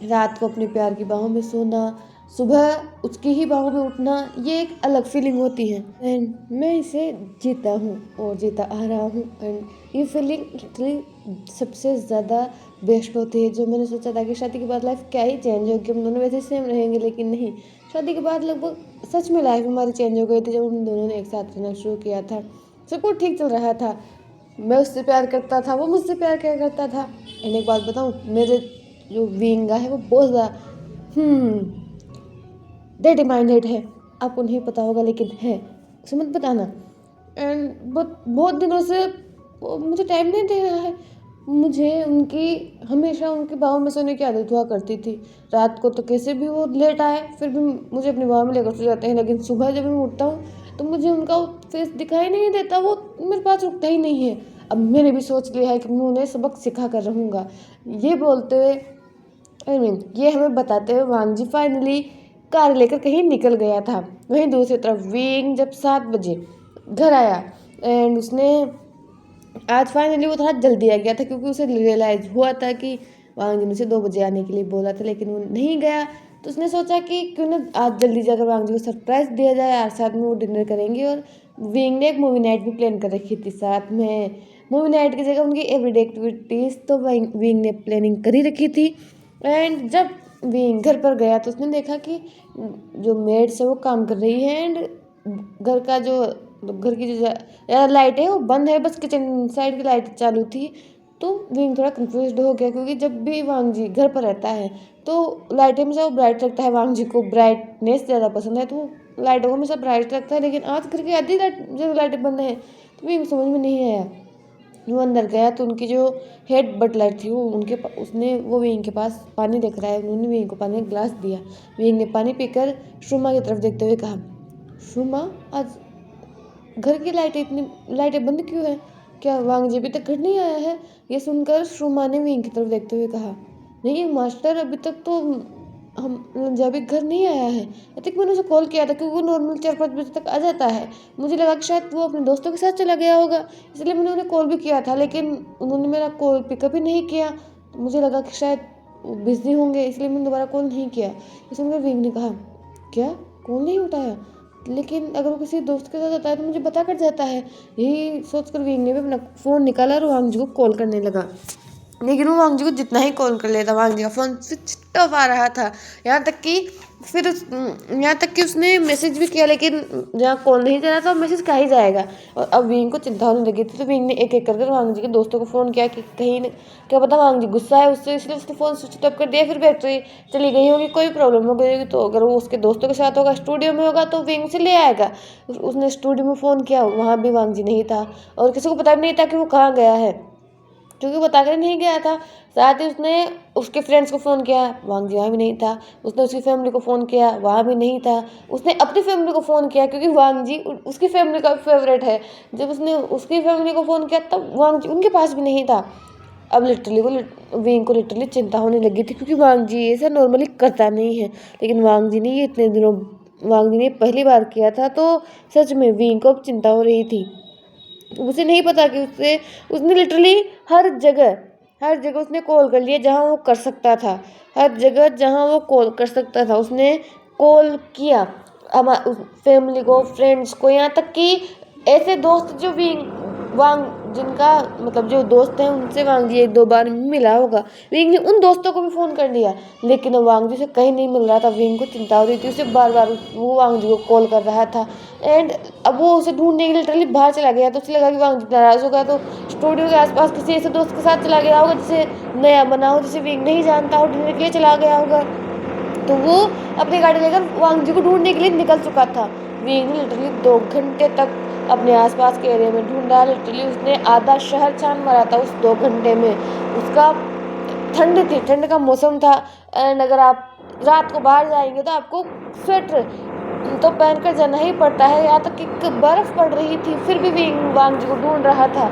रात को अपने प्यार की बाहों में सोना, सुबह उसकी ही बाहों में उठना, ये एक अलग फीलिंग होती है, एंड मैं इसे जीता हूँ और जीता आ रहा हूँ। एंड ये फीलिंग लिटरली सबसे ज़्यादा बेस्ट होती है। जो मैंने सोचा था कि शादी के बाद लाइफ क्या ही चेंज होगी, हम दोनों वैसे सेम रहेंगे, लेकिन नहीं, शादी के बाद लगभग सच में लाइफ हमारी चेंज हो गई थी। जब हम दोनों ने एक साथ रहना शुरू किया था, सब कुछ ठीक चल रहा था, मैं उससे प्यार करता था, वो मुझसे प्यार किया करता था। एंड एक बात बताऊँ, मेरे जो विंगा है वो बहुत ज़्यादा डेटी माइंडेड है। आपको नहीं पता होगा, लेकिन है, उसे मत बताना। एंड बहुत दिनों से वो मुझे टाइम नहीं दे रहा है। मुझे हमेशा उनकी बाहों में सोने की आदत हुआ करती थी। रात को तो कैसे भी वो लेट आए, फिर भी मुझे अपनी बाहों में लेकर सो जाते हैं, लेकिन सुबह जब मैं उठता हूँ तो मुझे उनका फेस दिखाई नहीं देता, वो मेरे पास रुकता ही नहीं है। अब मैंने भी सोच लिया है कि मैं उन्हें सबक सिखा कर रहूँगा। ये बोलते हुए, ये हमें बताते हुए वांग जी फाइनली कार लेकर कहीं निकल गया था। वहीं दूसरी तरफ विंग जब 7 बजे घर आया एंड उसने आज फाइनली वो थोड़ा जल्दी आ गया था क्योंकि उसे रियलाइज़ हुआ था कि वांग जी ने उसे 2 बजे आने के लिए बोला था लेकिन वो नहीं गया। तो उसने सोचा कि क्यों ना आज जल्दी जाकर वांग जी को सरप्राइज़ दिया जाए और साथ में वो डिनर करेंगे। और विंग ने एक मूवी नाइट भी प्लान कर रखी थी साथ में। मूवी नाइट की जगह उनकी एवरीडे एक्टिविटीज़ तो विंग ने प्लानिंग कर ही रखी थी। एंड जब विंग घर पर गया तो उसने देखा कि जो मेड्स है वो काम कर रही है एंड घर का जो घर की जो लाइट है वो बंद है, बस किचन साइड की लाइट चालू थी। तो विंग थोड़ा कंफ्यूज्ड हो गया क्योंकि जब भी वांग जी घर पर रहता है तो लाइट हमेशा वो ब्राइट रखता है। वांग जी को ब्राइटनेस ज़्यादा पसंद है तो वो लाइटों को हमेशा ब्राइट रखता है, लेकिन आज घर की आधी लाइटें बंद है। तो विंग समझ में नहीं आया। वो अंदर गया तो उनकी जो हेड बटलर थी वो उसने वो विंग के पास पानी देख रहा है। उन्होंने विंग को पानी का ग्लास दिया। विंग ने पानी पीकर शुमा की तरफ देखते हुए कहा, शुमा आज घर की लाइटें बंद क्यों है? क्या वांग जी अभी तक घर नहीं आया है? ये सुनकर शुमा ने विंग की तरफ देखते हुए कहा, नहीं मास्टर, अभी तक तो हम लंजाबी घर नहीं आया है। आई थिंक मैंने उसे कॉल किया था क्योंकि वो नॉर्मल 4-5 बजे तक आ जाता है। मुझे लगा कि शायद वो अपने दोस्तों के साथ चला गया होगा, इसलिए मैंने उन्हें कॉल भी किया था, लेकिन उन्होंने मेरा कॉल पिकअप ही नहीं किया। तो मुझे लगा कि शायद वो बिजी होंगे, इसलिए मैंने दोबारा कॉल नहीं किया। ये सुनकर विंग ने कहा, क्या कॉल नहीं उठाया? लेकिन अगर वो किसी दोस्त के साथ होता है तो मुझे बता कर जाता है। यही सोचकर विंग ने भी अपना फ़ोन निकाला और वांग जी को कॉल करने लगा। लेकिन वो वांग जी को जितना ही कॉल कर लेता वांग जी का फ़ोन स्विच ऑफ आ रहा था। यहाँ तक कि उसने मैसेज भी किया, लेकिन जहाँ कॉल नहीं जा रहा था मैसेज कहाँ ही जाएगा। और अब विंग को चिंता होने लगी थी तो विंग ने एक एक करके वांग जी के दोस्तों को फ़ोन किया कि क्या पता वांग जी गुस्सा है उससे, इसलिए उसने फ़ोन स्विच ऑफ कर दिया। फिर बैटरी चली गई होगी, कोई प्रॉब्लम हो गई होगी, तो अगर वो उसके दोस्तों के साथ होगा, स्टूडियो में होगा, तो विंग उसे ले आएगा। उसने स्टूडियो में फ़ोन किया, वहाँ भी वांग जी नहीं था और किसी को पता भी नहीं था कि वो कहाँ गया है क्योंकि बता कर नहीं गया था। साथ ही उसने उसके फ्रेंड्स को फ़ोन किया, वांग जी वहाँ भी नहीं था। उसने उसकी फैमिली को फ़ोन किया, वहाँ भी नहीं था। उसने अपनी फैमिली को फ़ोन किया क्योंकि वांग जी उसकी फैमिली का फेवरेट है। जब उसने उसकी फैमिली को फ़ोन किया तब वांग जी उनके पास भी नहीं था। अब विंग को लिटरली चिंता होने लगी थी क्योंकि वांग जी ऐसा नॉर्मली करता नहीं है, लेकिन वांग जी ने पहली बार किया था। तो सच में विंग को अब चिंता हो रही थी। उसे नहीं पता कि उसने लिटरली हर जगह उसने कॉल कर लिया जहाँ वो कर सकता था। हर जगह जहाँ वो कॉल कर सकता था उसने कॉल किया। फैमिली को, फ्रेंड्स को, यहाँ तक कि ऐसे दोस्त जो वांग जिनका मतलब जो दोस्त हैं उनसे वांग जी 1-2 बार मिला होगा, विंग ने उन दोस्तों को भी फ़ोन कर लिया, लेकिन अब वांग जी से कहीं नहीं मिल रहा था। विंग को चिंता हो रही थी, उसे बार बार वो वांग जी को कॉल कर रहा था एंड अब वो उसे ढूंढने के लिए लिटरली बाहर चला गया। तो उसे लगा कि वांग जी नाराज़ हो गया, तो स्टूडियो के आसपास किसी ऐसे दोस्त के साथ चला गया होगा जिसे नया बना हो, जिसे विंग नहीं जानता हो, डिनर के लिए चला गया होगा। तो वो अपनी गाड़ी लेकर वांग जी को ढूंढने के लिए निकल चुका था। विंग ने लिटरली 2 घंटे तक अपने आसपास के एरिया में ढूंढा। लिटरली उसने आधा शहर छान मारा था उस 2 घंटे में। उसका ठंड का मौसम था एंड अगर आप रात को बाहर जाएंगे तो आपको स्वेटर तो पहन कर जाना ही पड़ता है। यहाँ तक कि बर्फ़ पड़ रही थी फिर भी वांग जी को ढूंढ रहा था।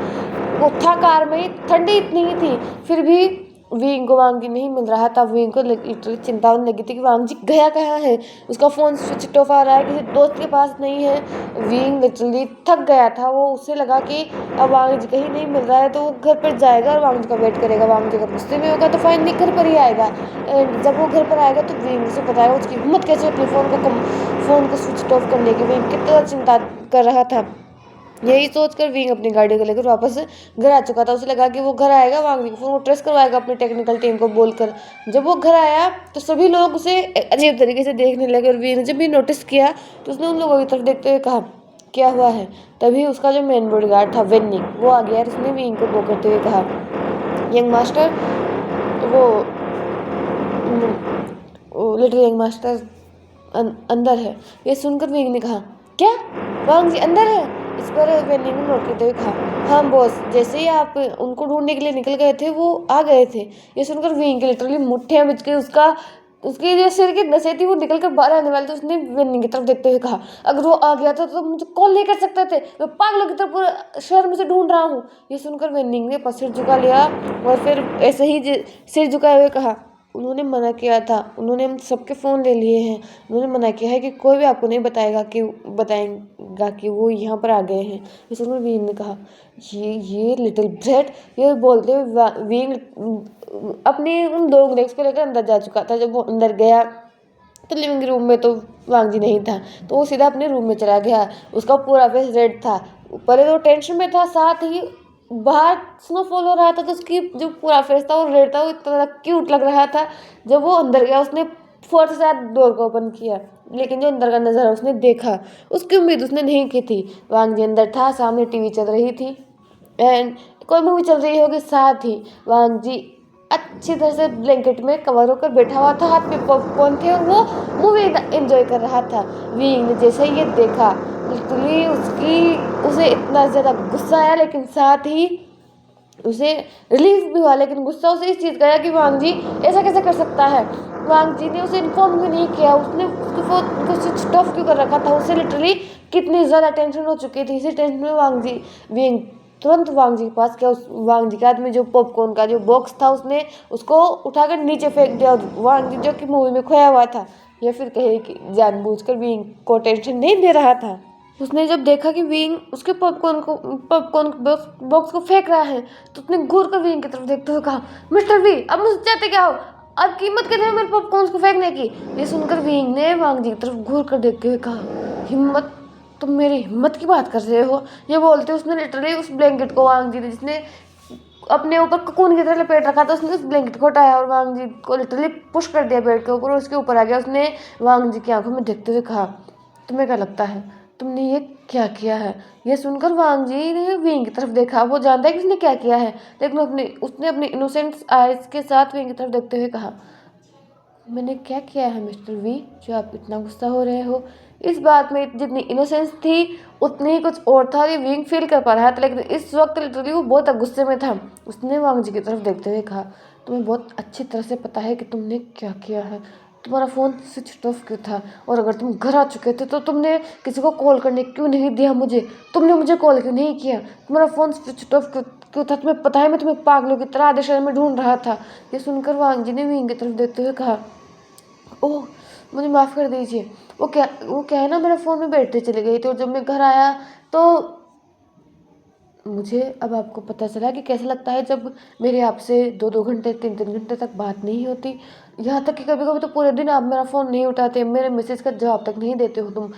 वो था कार में, ठंडी इतनी ही थी, फिर भी विंग को वांग जी नहीं मिल रहा था। विंग को लिटरली चिंता होने लगी थी कि वांग जी गया कहाँ है। उसका फ़ोन स्विच ऑफ आ रहा है, किसी दोस्त के पास नहीं है। विंग लिटरली थक गया था। वो उसे लगा कि अब वांग जी कहीं नहीं मिल रहा है तो वो घर पर जाएगा और वांग जी का वेट करेगा। वांग जी अगर गुस्से में होगा तो फाइनली घर पर ही आएगा। जब वो घर पर आएगा तो विंग उसे बताएगा उसकी हिम्मत कैसे अपने फ़ोन को स्विच ऑफ करने की। विंग कितना चिंता कर रहा था। यही सोचकर विंग अपनी गाड़ी को लेकर वापस घर आ चुका था। उसे लगा कि वो घर आएगा, वांग जी को वो ट्रेस करवाएगा अपनी टेक्निकल टीम को बोलकर। जब वो घर आया तो सभी लोग उसे अजीब तरीके से देखने लगे और विंग ने जब भी नोटिस किया तो उसने उन लोगों की तरफ देखते हुए कहा, क्या हुआ है? तभी उसका जो मेन बॉडीगार्ड था वेन्निंग वो आ गया और उसने विंग को वो करते हुए कहा, यंग मास्टर, वो लिटिल यंग मास्टर अंदर है। ये सुनकर विंग ने कहा, क्या वांग जी अंदर है? इस पर वेन्निंग ने नोट करते हुए कहा, हाँ बॉस, जैसे ही आप उनको ढूंढने के लिए निकल गए थे वो आ गए थे। ये सुनकर विंग की लिटरली मुट्ठियाँ बिछ गई। उसकी जो सिर की नसें थी वो निकल कर बाहर आने वाली थी। उसने वेन्निंग की तरफ देखते हुए कहा, अगर वो आ गया था तो मुझे कॉल नहीं कर सकते थे, मैं पागलों की तरफ पूरे शहर में से ढूंढ रहा हूँ। ये सुनकर वेन्निंग ने सिर झुका लिया और फिर ऐसे ही सिर झुकाए हुए कहा, उन्होंने मना किया था, उन्होंने हम सबके फ़ोन ले लिए हैं, उन्होंने मना किया है कि कोई भी आपको नहीं बताएगा कि वो यहाँ पर आ गए हैं। इस पर वीन ने कहा, ये लिटिल ब्रेड, ये बोलते हुए वीन अपनी उन 2 लेग्स को लेकर अंदर जा चुका था। जब वो अंदर गया तो लिविंग रूम में तो वांग जी नहीं था, तो वो सीधा अपने रूम में चला गया। उसका पूरा फेस रेड था, पहले तो टेंशन में था, साथ ही बाहर स्नोफॉल हो रहा था, तो उसकी जो पूरा फेस था वो रेड था, वो इतना ज़्यादा क्यूट लग रहा था। जब वो अंदर गया उसने फोर्स से साथ डोर को ओपन किया, लेकिन जो अंदर का नज़ारा उसने देखा, उसकी उम्मीद उसने नहीं की थी। वांग जी अंदर था, सामने टीवी चल रही थी एंड कोई मूवी चल रही होगी, साथ ही वांग जी अच्छी तरह से ब्लैंकेट में कवर होकर बैठा हुआ था, हाथ में पॉपकॉर्न थे और वो मूवी एंजॉय कर रहा था। वींग ने जैसे ही ये देखा, लिटरली उसे इतना ज़्यादा गुस्सा आया, लेकिन साथ ही उसे रिलीफ भी हुआ, लेकिन गुस्सा उसे इस चीज़ का आया कि वांग जी ऐसा कैसे कर सकता है। वांग जी ने उसे इन्फॉर्म भी नहीं किया, उसने उसके फ़ोन को स्विच ऑफ क्यों कर रखा था। उसे लिटरली कितनी ज़्यादा टेंशन हो चुकी थी। इसी टेंशन में विंग तुरंत वांग जी के पास गया। उस वांग जी के हाथ में जो पॉपकॉर्न का जो बॉक्स था, उसने उसको उठाकर नीचे फेंक दिया। और वांग जी जो कि मूवी में खोया हुआ था, या फिर कहे कि जानबूझकर विंग को टेंशन नहीं दे रहा था, उसने जब देखा कि विंग उसके पॉपकॉर्न बॉक्स को फेंक रहा है, तो उसने घूर कर विंग की तरफ देखते हुए कहा, मिस्टर वी, अब मुझसे चाहते क्या हो? अब कीमत कितनी है मेरे पॉपकॉर्न को फेंकने की? ये सुनकर विंग ने वांग जी की तरफ घूर कर देखते हुए कहा, हिम्मत, तुम मेरी हिम्मत की बात कर रहे हो? ये बोलते उसने लिटरली उस ब्लैंकेट को, वांग जी ने जिसने अपने ऊपर ककून की तरह लपेट रखा था, उसने उस ब्लैंकेट को हटाया और वांग जी को लिटरली पुश कर दिया बेड के ऊपर, और उसके ऊपर आ गया। उसने वांग जी की आंखों में देखते हुए कहा, तुम्हें क्या लगता है तुमने ये क्या किया है? ये सुनकर वांग जी ने विंग की तरफ देखा। वो जानता है कि उसने क्या किया है, लेकिन उसने अपने इनोसेंट आइज के साथ विंग की तरफ देखते हुए कहा, मैंने क्या किया है मिस्टर वी, जो आप इतना गुस्सा हो रहे हो? इस बात में जितनी इनोसेंस थी, उतनी ही कुछ और था। ये विंग फील कर पा रहा था, लेकिन इस वक्त लिटरली वो बहुत गुस्से में था। उसने वांग जी की तरफ देखते हुए कहा, तुम्हें बहुत अच्छी तरह से पता है कि तुमने क्या किया है। तुम्हारा फ़ोन स्विच ऑफ क्यों था? और अगर तुम घर आ चुके थे तो तुमने किसी को कॉल करने क्यों नहीं दिया मुझे? तुमने मुझे कॉल क्यों नहीं किया? तुम्हारा फ़ोन स्विच ऑफ क्यों था? तुम्हें पता है मैं तुम्हें पागलों की तरह आधे शहर में ढूंढ रहा था। ये सुनकर वांग जी ने विंग की तरफ देखते हुए कहा, ओह, मुझे माफ़ कर दीजिए। वो क्या है ना, मेरा फ़ोन में बैटरी चली गई थी, और जब मैं घर आया तो मुझे अब आपको पता चला कि कैसा लगता है जब मेरे आपसे 2-2 घंटे 3-3 घंटे तक बात नहीं होती। यहाँ तक कि कभी-कभी तो पूरे दिन आप मेरा फ़ोन नहीं उठाते, मेरे मैसेज का जवाब तक नहीं देते हो तुम।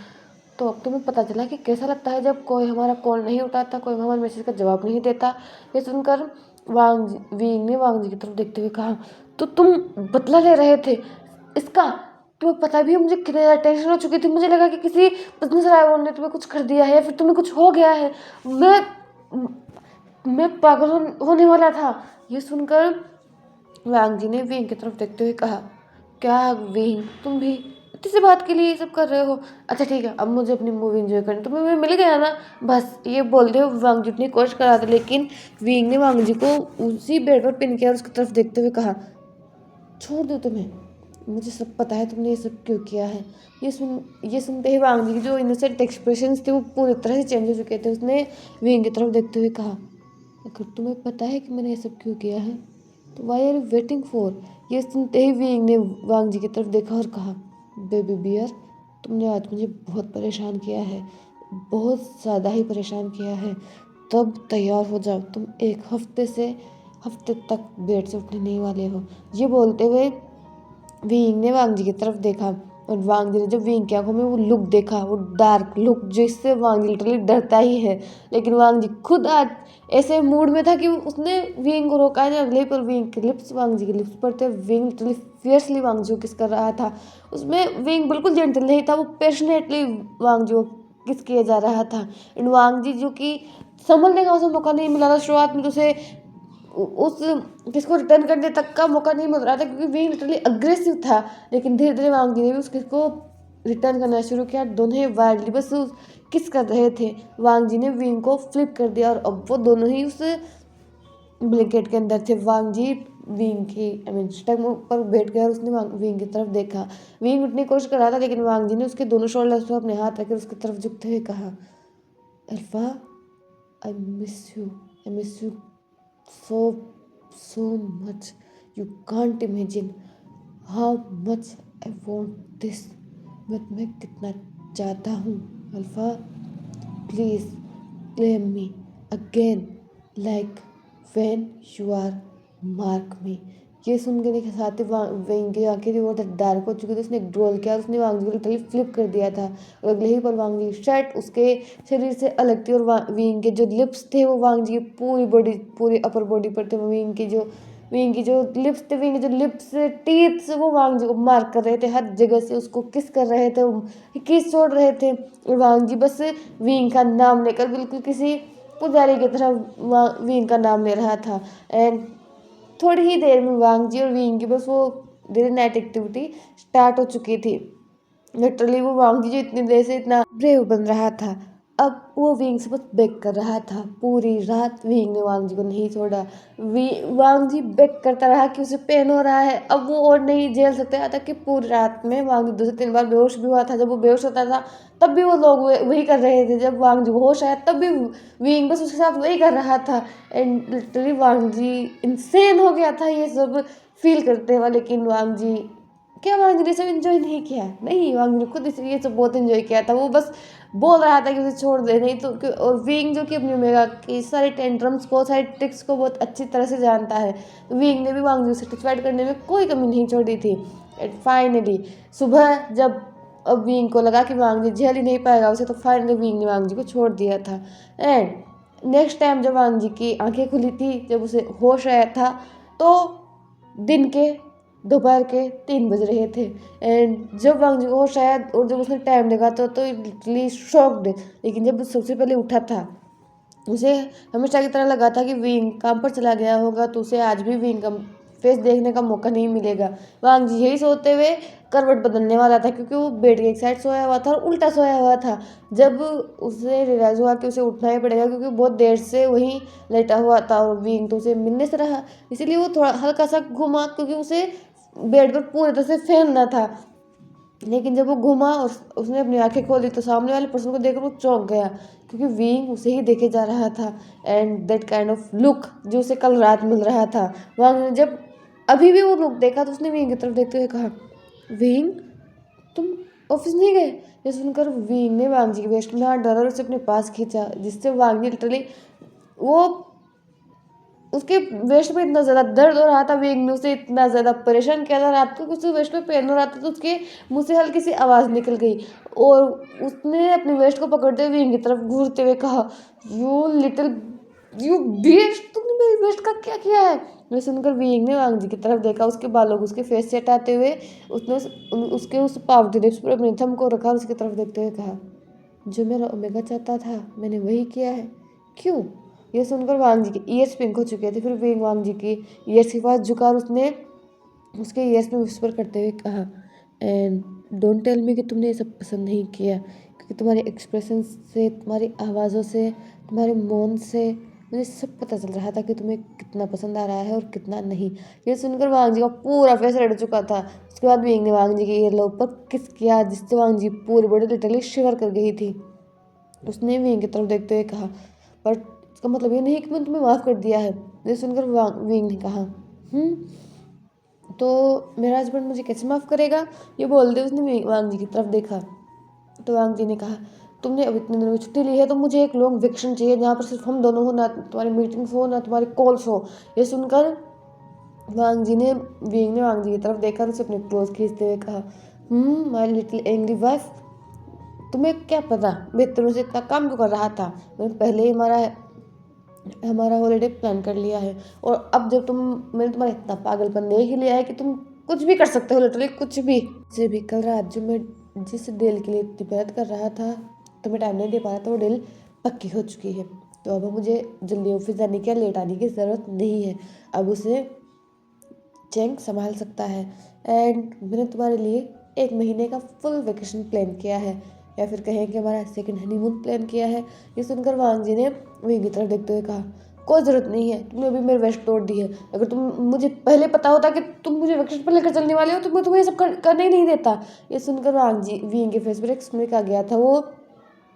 तो अब तुम्हें पता चला कि कैसा लगता है जब कोई हमारा कॉल नहीं उठाता, कोई हमारे मैसेज का जवाब नहीं देता। ये सुनकर वींग ने वांग जी की तरफ देखते हुए कहा, तो तुम बदला ले रहे थे इसका? तुम्हें पता भी है मुझे कितनी ज़्यादा टेंशन हो चुकी थी। मुझे लगा कि किसी बिजनेस राइवल ने तुम्हें कुछ कर दिया है, या फिर तुम्हें कुछ हो गया है। मैं पागल होने वाला था। ये सुनकर वांग जी ने विंग की तरफ देखते हुए कहा, क्या विंग, तुम भी इतनी सी बात के लिए ये सब कर रहे हो? अच्छा ठीक है, अब मुझे अपनी मूवी एंजॉय करनी, तुम्हें मिल गया ना, बस। ये बोलते हुए वांग जी अपनी कोशिश कर रहा था, लेकिन विंग ने वांग जी को उसी बेड पर पिन किया और उसकी तरफ देखते हुए कहा, छोड़ दो तुम्हें, मुझे सब पता है तुमने ये सब क्यों किया है। ये सुनते ही वांग जी की जो इनोसेंट एक्सप्रेशंस थे वो पूरी तरह से चेंज हो चुके थे। उसने विंग की तरफ देखते हुए कहा, अगर तुम्हें पता है कि मैंने ये सब क्यों किया है, तो why are you waiting for? ये सुनते ही विंग ने वांग जी की तरफ देखा और कहा, बेबी बियर, तुमने आज मुझे बहुत परेशान किया है, बहुत ज़्यादा ही परेशान किया है। तब तैयार हो जाओ, तुम एक हफ्ते तक बेड से उठने नहीं वाले हो। ये बोलते हुए विंग ने वांग जी की तरफ देखा, और वांग जी ने जब विंग की आंखों में वो लुक देखा, वो डार्क लुक जिससे वांग जी लिटरली डरता ही है, लेकिन वांग जी खुद आज ऐसे मूड में था कि उसने विंग को रोका नहीं अगले, पर विंग के लिप्स वांग जी के लिप्स पर थे। विंग लिटरली फियर्सली वांग जी को किस कर रहा था। उसमें विंग बिल्कुल जेंटल नहीं था, वो पैशनेटली वांग जी को किस किया जा रहा था। एंड वांग जी जो कि संभलने का उसे मौका नहीं मिला था, शुरुआत में तो उसे उस किसको रिटर्न करने तक का मौका नहीं मिल रहा था, क्योंकि वे लिटरली अग्रेसिव था। लेकिन धीरे धीरे वांग जी ने भी उस किस को रिटर्न करना शुरू किया। दोनों ही वाइल्डली बस किस कर रहे थे। वांग जी ने विंग को फ्लिप कर दिया, और अब वो दोनों ही उस ब्लैंकेट के अंदर थे। वांग जी विंग की स्टमक पर बैठ गया और उसने विंग की तरफ देखा। विंग उठने की कोशिश कर रहा था, लेकिन वांग जी ने उसके दोनों शोल्डर्स पर अपने हाथ रखे उसकी तरफ झुकते हुए कहा, alpha, I miss you so so much, you can't imagine। How much I want this. मैं तुम्हें कितना चाहता हूँ alpha. Please claim me again like when you are mark me. ये सुन के देखा साथ ही वेंग की आंखें थी वो डार्क हो चुकी थी। उसने एक ड्रोल किया और उसने वांग जी को लिटरली फ्लिप कर दिया था। और अगले ही पल वांग जी की शर्ट उसके शरीर से अलग थी और विंग के जो लिप्स थे वो वांग जी की पूरी बॉडी पूरी अपर बॉडी पर थे। विंग की जो लिप्स थे, विंग के जो लिप्स टीथ वो वांग जी को मार्क कर रहे थे हर जगह से, उसको किस कर रहे थे, किस छोड़ रहे थे। और वांग जी बस विंग का नाम लेकर बिल्कुल किसी पुजारी की तरह विंग का नाम ले रहा था। एंड थोड़ी ही देर में वांग जी और विंग की बस वो डेली नाइट एक्टिविटी स्टार्ट हो चुकी थी। लिटरली वो वांग जी जो इतनी देर से इतना ब्रेव बन रहा था, अब वो विंग से बस बेग कर रहा था। पूरी रात विंग ने वांग जी को नहीं छोड़ा। वांग जी बेग करता रहा कि उसे पेन हो रहा है, अब वो और नहीं झेल सकते। यहाँ तक कि पूरी रात में वांग जी 2 से 3 बार बेहोश भी हुआ था। जब वो बेहोश होता था तब भी वो लोग वही कर रहे थे। जब वांग जी को होश आया तब भी विंग बस उसके साथ वही कर रहा था। And literally Wang ji insane हो गया था ये सब फील करते हुए। लेकिन वांग जी क्या वांग जी ने सब इन्जॉय नहीं किया? नहीं, वांग जी ने खुद इसे ये सब बहुत इन्जॉय किया था। वो बस बोल रहा था कि उसे छोड़ दे, नहीं तो और विंग जो कि अपनी ओमेगा की सारे टेंट्रम्स को सारे ट्रिक्स को बहुत अच्छी तरह से जानता है। विंग ने भी वांग जी से सेटिस्फाइड करने में कोई कमी नहीं छोड़ी थी। एंड फाइनली सुबह जब अब विंग को लगा कि वांग जी झेल ही नहीं पाएगा उसे, तो फाइनली विंग ने वांग जी को छोड़ दिया था। एंड नेक्स्ट टाइम जब वांग जी की आंखें खुली थी, जब उसे होश आया था, तो दिन के दोपहर के 3 बज रहे थे। एंड जब वांग जी को होश आया और जब उसने टाइम देखा तो लिटरली शॉक्ड। लेकिन जब सबसे पहले उठा था, उसे हमेशा की तरह लगा था कि विंग काम पर चला गया होगा, तो उसे आज भी विंग का फेस देखने का मौका नहीं मिलेगा। वांग जी यही सोते हुए करवट बदलने वाला था, क्योंकि वो बेड के एक साइड सोया हुआ था और उल्टा सोया हुआ था। जब उसे रियलाइज हुआ कि उसे उठना ही पड़ेगा, क्योंकि बहुत देर से वहीं लेटा हुआ था और विंग तो उसे मिलने से रहा, इसीलिए वो थोड़ा हल्का सा घुमा, क्योंकि उसे बेड पर पूरी तरह से फैलना था। लेकिन जब वो घूमा और उसने अपनी आंखें खोली तो सामने वाले पर्सन को देखकर वो चौंक गया, क्योंकि विंग उसे ही देखे जा रहा था। And that kind of look जो उसे कल रात मिल रहा था, वहाँ जब अभी भी वो लुक देखा तो उसने विंग की तरफ देखते हुए कहा, विंग तुम ऑफिस नहीं गए? ये सुनकर विंग ने वांग जी के वेस्ट में हाथ डाला और उसे अपने पास खींचा, जिससे वांग जी लिटरली वो उसके वेस्ट में इतना ज़्यादा दर्द हो रहा था, विंग ने उसे इतना ज़्यादा परेशान किया था रात को कि उसके वेस्ट में पेन हो रहा था, तो उसके मुंह से हल्की सी आवाज़ निकल गई और उसने अपने वेस्ट को पकड़ते हुए विंग की तरफ घूरते हुए कहा, यू बेस्ट, तुमने मेरी वेस्ट का क्या किया है? ये सुनकर विंग ने वांग जी की तरफ देखा, उसके बालों को उसके फेस से हटाते हुए उसने उसके उस पावती लिप्स पर अपने थंब को रखा और उसकी तरफ देखते हुए कहा, जो मेरा ओमेगा चाहता था मैंने वही किया है। क्यों? ये सुनकर वांग जी के ईयर्स पिंक हो चुके थे। फिर विंग वांग जी की ईयर्स के पास झुका और उसने उसके ईयर्स में विस्पर करते हुए कहा, एंड डोंट टेल मी कि तुमने ये सब पसंद नहीं किया, क्योंकि तुम्हारे एक्सप्रेशन से, तुम्हारी आवाज़ों से, तुम्हारे मौन से मुझे सब पता चल रहा था कि तुम्हें कितना पसंद आ रहा है और कितना नहीं। ये सुनकर वांग जी का पूरा फेस रेड चुका था। उसके बाद विंग ने वांग जी के ईयर लोब पर किस किया, जिससे वांग जी पूरी बॉडी लिटरली शिवर कर गई थी। उसने विंग की तरफ देखते हुए कहा, पर इसका मतलब ये नहीं कि मैंने तुम्हें माफ़ कर दिया है। ये सुनकर विंग ने कहा, तो मेरा हस्बैंड मुझे कैसे माफ़ करेगा? ये बोलते उसने वांग जी की तरफ देखा, तो वांग जी ने कहा, तुमने अब इतने दिनों की छुट्टी ली है तो मुझे एक लॉन्ग वेकेशन चाहिए, जहाँ पर सिर्फ हम दोनों हो, ना तुम्हारी मीटिंग्स हो ना तुम्हारी कॉल्स हो। ये सुनकर विंग ने वांग जी की तरफ देखा और उसे अपने क्लोज खींचते हुए कहा, माई लिटिल एंग्री वाइफ, तुम्हें क्या पता मैं तुमसे इतना काम क्यों कर रहा था? मैंने पहले ही हमारा हॉलीडे प्लान कर लिया है, और अब जब मैंने तुम्हारा इतना पागलपन देख ही लिया है कि तुम कुछ भी कर सकते हो, लिटरली कुछ भी। से भी कल रात जो मैं जिस डील के लिए इतनी मेहनत कर रहा था, तुम्हें टाइम नहीं दे पा रहा था, वो डील पक्की हो चुकी है। तो अब मुझे जल्दी ऑफिस जाने की या लेट आने की ज़रूरत नहीं है। अब उसे चैंग संभाल सकता है। एंड मैंने तुम्हारे लिए 1 महीने का फुल वेकेशन प्लान किया है, या फिर कहें कि हमारा सेकंड हनीमून प्लान किया है। ये सुनकर वांग जी ने विंग की तरफ देखते हुए कहा, कोई ज़रूरत नहीं है, तुमने अभी मेरे वेस्ट तोड़ दी है। अगर मुझे पहले पता होता कि तुम मुझे वेकेशन पर लेकर चलने वाले हो तो मैं तुम्हें ये सब करने ही नहीं देता। ये सुनकर विंग के फेस पर एक स्मिक आ गया था। वो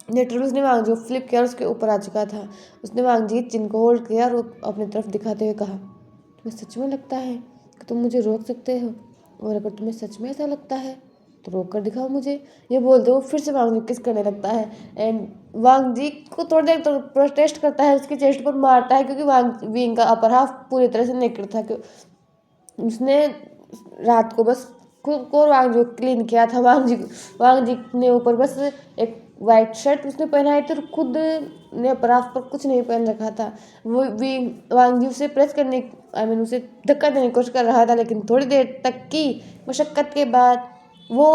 लिटरली उसने वांग जी को फ्लिप किया और उसके ऊपर आ चुका था। उसने वांग जी की चिन को होल्ड किया और अपनी तरफ दिखाते हुए कहा, तुम्हें सच में लगता है कि तुम मुझे रोक सकते हो? और अगर तुम्हें सच में ऐसा लगता है तो रोक कर दिखाओ मुझे। ये बोलते वो फिर से वांग जी किस करने लगता है एंड वांग जी को थोड़ी देर तो प्रोटेस्ट करता है, उसके चेस्ट पर मारता है क्योंकि विंग का अपर हाफ पूरी तरह से नेकेड था। उसने रात को बस खुद को वांग जी को क्लीन किया था। वांग जी ने ऊपर बस एक वाइट शर्ट उसने पहनाई थी और खुद ने पराफ पर कुछ नहीं पहन रखा था। वो भी वांग जी उसे प्रेस करने उसे धक्का देने की कोशिश कर रहा था, लेकिन थोड़ी देर तक की मशक्क़त के बाद वो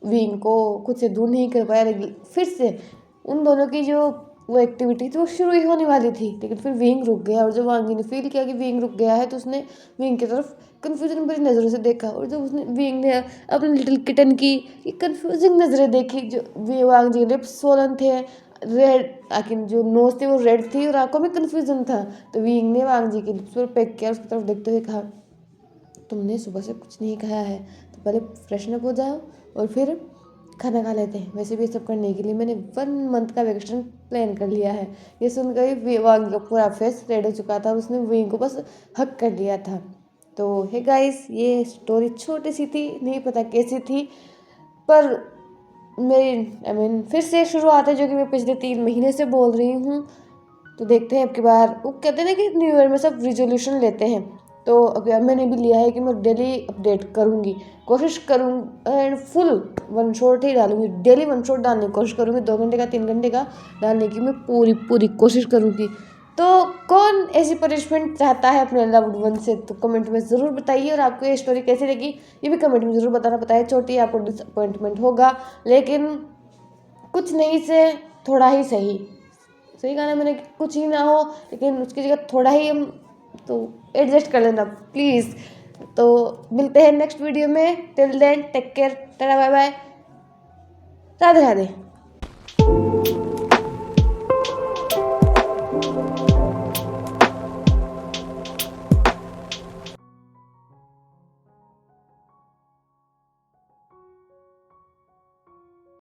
विंग को खुद से दूर नहीं कर पाया। लेकिन फिर से उन दोनों की जो वो एक्टिविटी थी वो शुरू ही होने वाली थी, लेकिन फिर विंग रुक गया। और जब वांग जी ने फील किया कि विंग रुक गया है तो उसने विंग की तरफ कन्फ्यूजन भरी नज़रों से देखा। और जब उसने विंग ने अपने लिटिल किटन की कन्फ्यूजिंग नज़रें देखी, जो वांग जी लिप्स स्वोलन थे, रेड आखिर जो नोज थी वो रेड थी और आंखों में कन्फ्यूजन था, तो विंग ने वांग जी के लिप्स पर पेक किया, उसकी तरफ देखते हुए कहा, तुमने सुबह से कुछ नहीं खाया है तो पहले फ्रेशन अप हो जाओ और फिर खाना खा लेते हैं। वैसे भी ये सब करने के लिए मैंने 1 मंथ का वैकेशन प्लान कर लिया है। ये सुनकर ही वांग का पूरा फेस रेड हो चुका था, उसने विंग को बस हक कर लिया था। तो हे गाइस, ये स्टोरी छोटी सी थी, नहीं पता कैसी थी, पर मेरी फिर से शुरुआत है जो कि मैं पिछले 3 महीने से बोल रही हूँ। तो देखते हैं अब की बार, वो कहते हैं ना कि न्यू ईयर में सब रिजोल्यूशन लेते हैं, तो अब यार मैंने भी लिया है कि मैं डेली अपडेट करूँगी, कोशिश करूँ एंड फुल 1 शॉट ही डालूंगी, डेली 1 शॉट डालने की कोशिश करूँगी, 2 घंटे का 3 घंटे का डालने की मैं पूरी कोशिश करूँगी। तो कौन ऐसी पनिशमेंट चाहता है अपने लव्ड वन से, तो कमेंट में ज़रूर बताइए। और आपको ये स्टोरी कैसी लगी ये भी कमेंट में ज़रूर बताना। बताइए छोटी आपको डिसअपॉइंटमेंट होगा, लेकिन कुछ नहीं से थोड़ा ही सही, सही कहा ना मैंने, कुछ ही ना हो लेकिन उसकी जगह थोड़ा ही हम तो एडजस्ट कर लेना प्लीज़। तो मिलते हैं नेक्स्ट वीडियो में, till then take care, ta ta bye bye, Radhe Radhe.